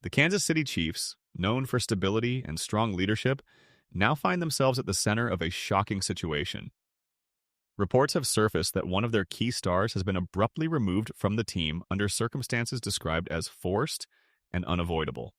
The Kansas City Chiefs, known for stability and strong leadership, now find themselves at the center of a shocking situation. Reports have surfaced that one of their key stars has been abruptly removed from the team under circumstances described as forced and unavoidable.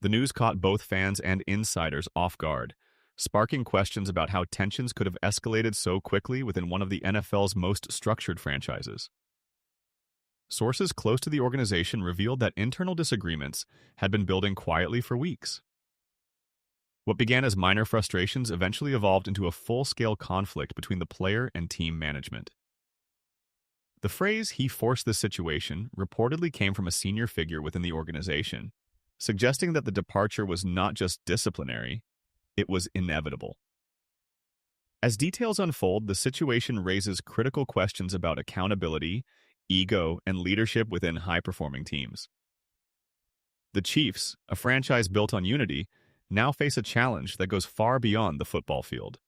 The news caught both fans and insiders off guard, sparking questions about how tensions could have escalated so quickly within one of the NFL's most structured franchises. Sources close to the organization revealed that internal disagreements had been building quietly for weeks. What began as minor frustrations eventually evolved into a full-scale conflict between the player and team management. The phrase, "he forced this situation," reportedly came from a senior figure within the organization, suggesting that the departure was not just disciplinary, it was inevitable. As details unfold, the situation raises critical questions about accountability, ego, and leadership within high-performing teams. The Chiefs, a franchise built on unity, now face a challenge that goes far beyond the football field.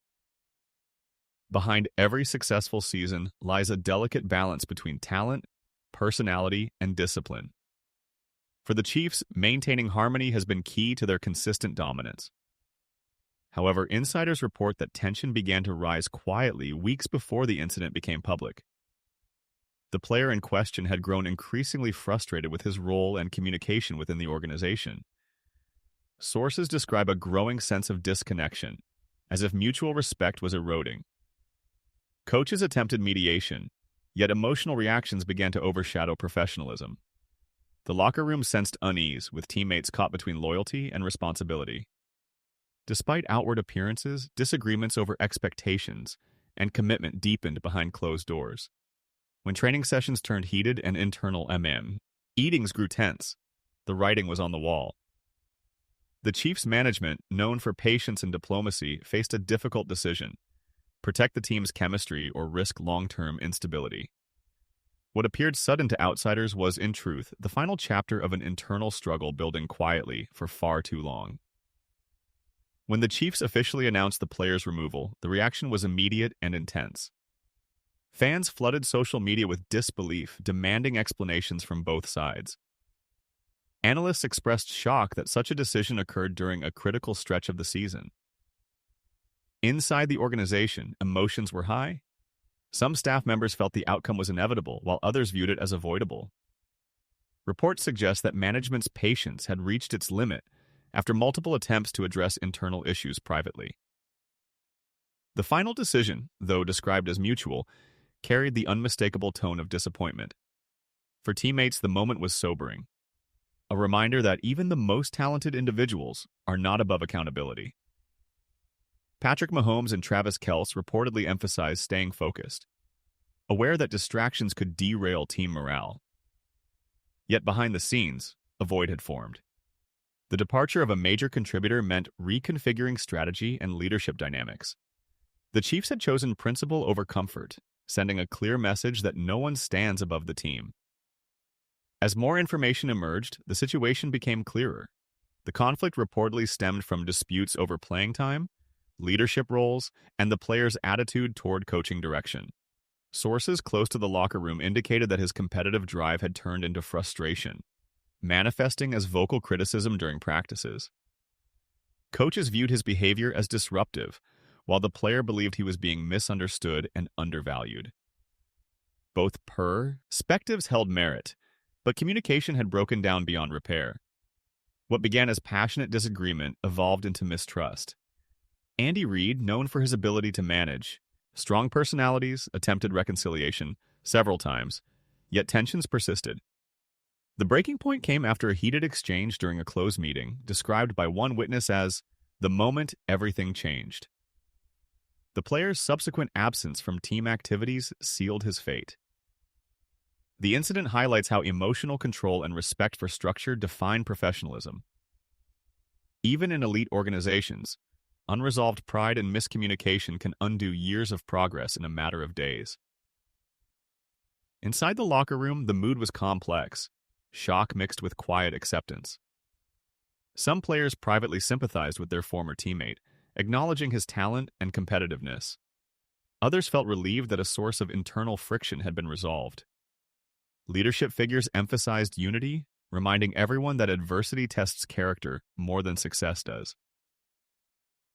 Behind every successful season lies a delicate balance between talent, personality, and discipline. For the Chiefs, maintaining harmony has been key to their consistent dominance. However, insiders report that tension began to rise quietly weeks before the incident became public. The player in question had grown increasingly frustrated with his role and communication within the organization. Sources describe a growing sense of disconnection, as if mutual respect was eroding. Coaches attempted mediation, yet emotional reactions began to overshadow professionalism. The locker room sensed unease, with teammates caught between loyalty and responsibility. Despite outward appearances, disagreements over expectations and commitment deepened behind closed doors. When training sessions turned heated and internal meetings grew tense. The writing was on the wall. The Chiefs' management, known for patience and diplomacy, faced a difficult decision: protect the team's chemistry or risk long-term instability. What appeared sudden to outsiders was, in truth, the final chapter of an internal struggle building quietly for far too long. When the Chiefs officially announced the player's removal, the reaction was immediate and intense. Fans flooded social media with disbelief, demanding explanations from both sides. Analysts expressed shock that such a decision occurred during a critical stretch of the season. Inside the organization, emotions were high. Some staff members felt the outcome was inevitable, while others viewed it as avoidable. Reports suggest that management's patience had reached its limit after multiple attempts to address internal issues privately. The final decision, though described as mutual, carried the unmistakable tone of disappointment. For teammates, the moment was sobering. A reminder that even the most talented individuals are not above accountability. Patrick Mahomes and Travis Kelce reportedly emphasized staying focused, aware that distractions could derail team morale. Yet behind the scenes, a void had formed. The departure of a major contributor meant reconfiguring strategy and leadership dynamics. The Chiefs had chosen principle over comfort, sending a clear message that no one stands above the team. As more information emerged, the situation became clearer. The conflict reportedly stemmed from disputes over playing time, leadership roles, and the player's attitude toward coaching direction. Sources close to the locker room indicated that his competitive drive had turned into frustration, manifesting as vocal criticism during practices. Coaches viewed his behavior as disruptive, while the player believed he was being misunderstood and undervalued. Both perspectives held merit, but communication had broken down beyond repair. What began as passionate disagreement evolved into mistrust. Andy Reid, known for his ability to manage strong personalities, attempted reconciliation several times, yet tensions persisted. The breaking point came after a heated exchange during a closed meeting, described by one witness as the moment everything changed. The player's subsequent absence from team activities sealed his fate. The incident highlights how emotional control and respect for structure define professionalism. Even in elite organizations, unresolved pride and miscommunication can undo years of progress in a matter of days. Inside the locker room, the mood was complex, shock mixed with quiet acceptance. Some players privately sympathized with their former teammate, acknowledging his talent and competitiveness. Others felt relieved that a source of internal friction had been resolved. Leadership figures emphasized unity, reminding everyone that adversity tests character more than success does.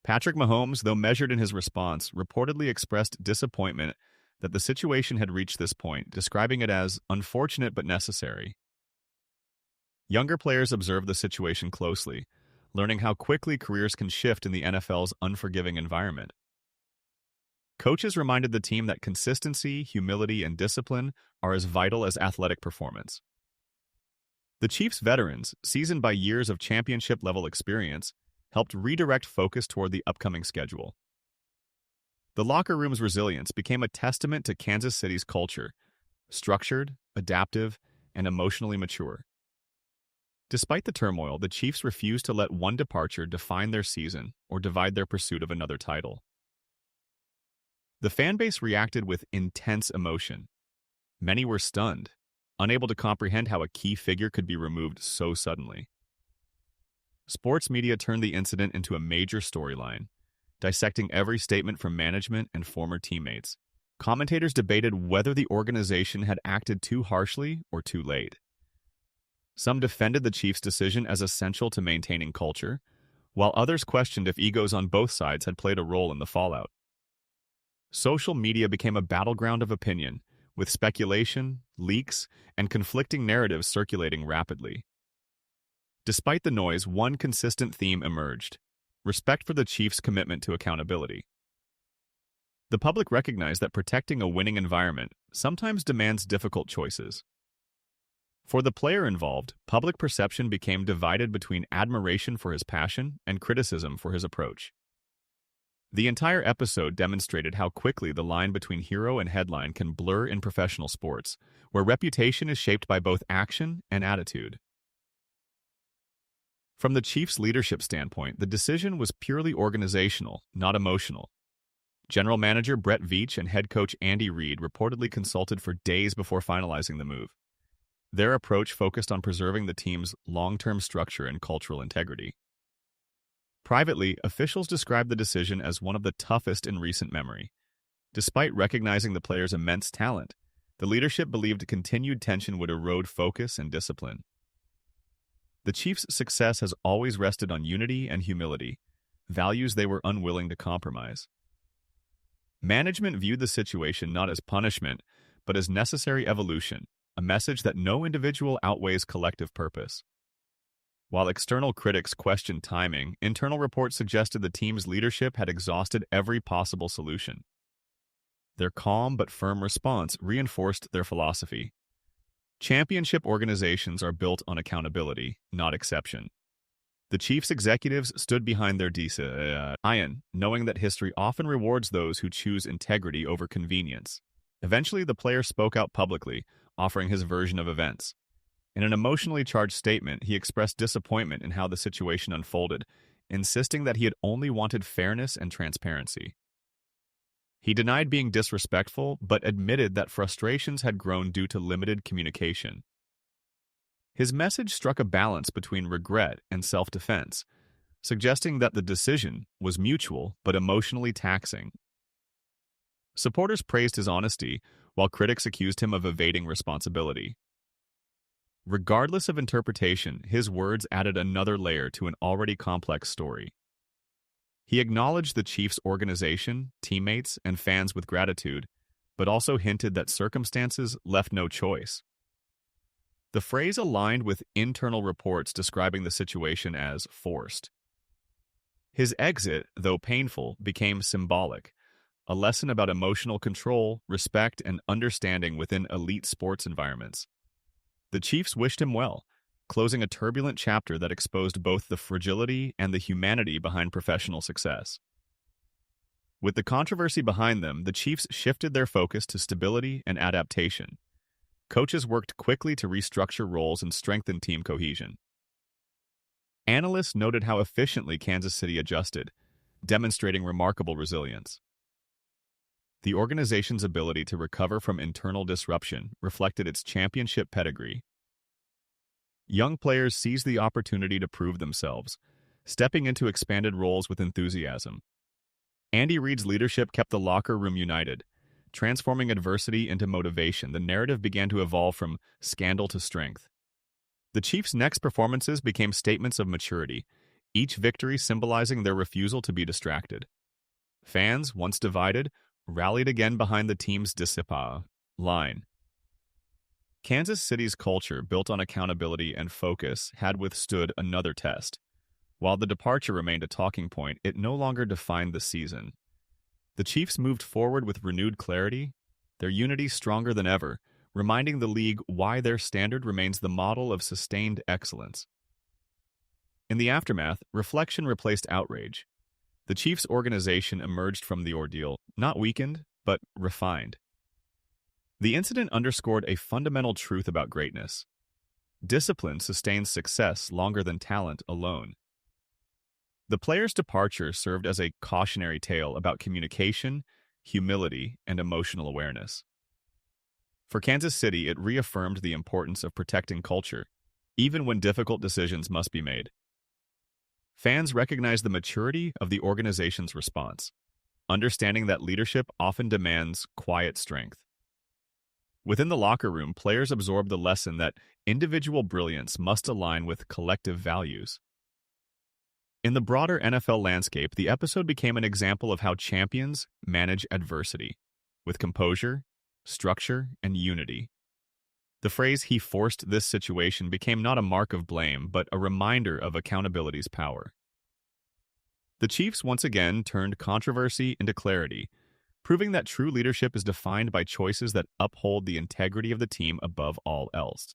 Patrick Mahomes, though measured in his response, reportedly expressed disappointment that the situation had reached this point, describing it as unfortunate but necessary. Younger players observed the situation closely, learning how quickly careers can shift in the NFL's unforgiving environment. Coaches reminded the team that consistency, humility, and discipline are as vital as athletic performance. The Chiefs' veterans, seasoned by years of championship-level experience, helped redirect focus toward the upcoming schedule. The locker room's resilience became a testament to Kansas City's culture, structured, adaptive, and emotionally mature. Despite the turmoil, the Chiefs refused to let one departure define their season or divide their pursuit of another title. The fan base reacted with intense emotion. Many were stunned, unable to comprehend how a key figure could be removed so suddenly. Sports media turned the incident into a major storyline, dissecting every statement from management and former teammates. Commentators debated whether the organization had acted too harshly or too late. Some defended the Chiefs' decision as essential to maintaining culture, while others questioned if egos on both sides had played a role in the fallout. Social media became a battleground of opinion, with speculation, leaks, and conflicting narratives circulating rapidly. Despite the noise, one consistent theme emerged: respect for the Chiefs' commitment to accountability. The public recognized that protecting a winning environment sometimes demands difficult choices. For the player involved, public perception became divided between admiration for his passion and criticism for his approach. The entire episode demonstrated how quickly the line between hero and headline can blur in professional sports, where reputation is shaped by both action and attitude. From the Chiefs' leadership standpoint, the decision was purely organizational, not emotional. General manager Brett Veach and head coach Andy Reid reportedly consulted for days before finalizing the move. Their approach focused on preserving the team's long-term structure and cultural integrity. Privately, officials described the decision as one of the toughest in recent memory. Despite recognizing the players' immense talent, the leadership believed continued tension would erode focus and discipline. The Chiefs' success has always rested on unity and humility, values they were unwilling to compromise. Management viewed the situation not as punishment, but as necessary evolution, a message that no individual outweighs collective purpose. While external critics questioned timing, internal reports suggested the team's leadership had exhausted every possible solution. Their calm but firm response reinforced their philosophy. Championship organizations are built on accountability, not exception. The Chiefs' executives stood behind their decision, knowing that history often rewards those who choose integrity over convenience. Eventually, the player spoke out publicly, offering his version of events. In an emotionally charged statement, he expressed disappointment in how the situation unfolded, insisting that he had only wanted fairness and transparency. He denied being disrespectful, but admitted that frustrations had grown due to limited communication. His message struck a balance between regret and self-defense, suggesting that the decision was mutual but emotionally taxing. Supporters praised his honesty, while critics accused him of evading responsibility. Regardless of interpretation, his words added another layer to an already complex story. He acknowledged the Chiefs' organization, teammates, and fans with gratitude, but also hinted that circumstances left no choice. The phrase aligned with internal reports describing the situation as forced. His exit, though painful, became symbolic, a lesson about emotional control, respect, and understanding within elite sports environments. The Chiefs wished him well, closing a turbulent chapter that exposed both the fragility and the humanity behind professional success. With the controversy behind them, the Chiefs shifted their focus to stability and adaptation. Coaches worked quickly to restructure roles and strengthen team cohesion. Analysts noted how efficiently Kansas City adjusted, demonstrating remarkable resilience. The organization's ability to recover from internal disruption reflected its championship pedigree. Young players seized the opportunity to prove themselves, stepping into expanded roles with enthusiasm. Andy Reid's leadership kept the locker room united, transforming adversity into motivation. The narrative began to evolve from scandal to strength. The Chiefs' next performances became statements of maturity, each victory symbolizing their refusal to be distracted. Fans, once divided, rallied again behind the team's disciple line. Kansas City's culture, built on accountability and focus, had withstood another test. While the departure remained a talking point, it no longer defined the season. The Chiefs moved forward with renewed clarity, their unity stronger than ever, reminding the league why their standard remains the model of sustained excellence. In the aftermath, reflection replaced outrage. The Chiefs' organization emerged from the ordeal, not weakened, but refined. The incident underscored a fundamental truth about greatness. Discipline sustains success longer than talent alone. The player's departure served as a cautionary tale about communication, humility, and emotional awareness. For Kansas City, it reaffirmed the importance of protecting culture, even when difficult decisions must be made. Fans recognized the maturity of the organization's response, understanding that leadership often demands quiet strength. Within the locker room, players absorbed the lesson that individual brilliance must align with collective values. In the broader NFL landscape, the episode became an example of how champions manage adversity, with composure, structure, and unity. The phrase, "he forced this situation," became not a mark of blame, but a reminder of accountability's power. The Chiefs once again turned controversy into clarity, proving that true leadership is defined by choices that uphold the integrity of the team above all else.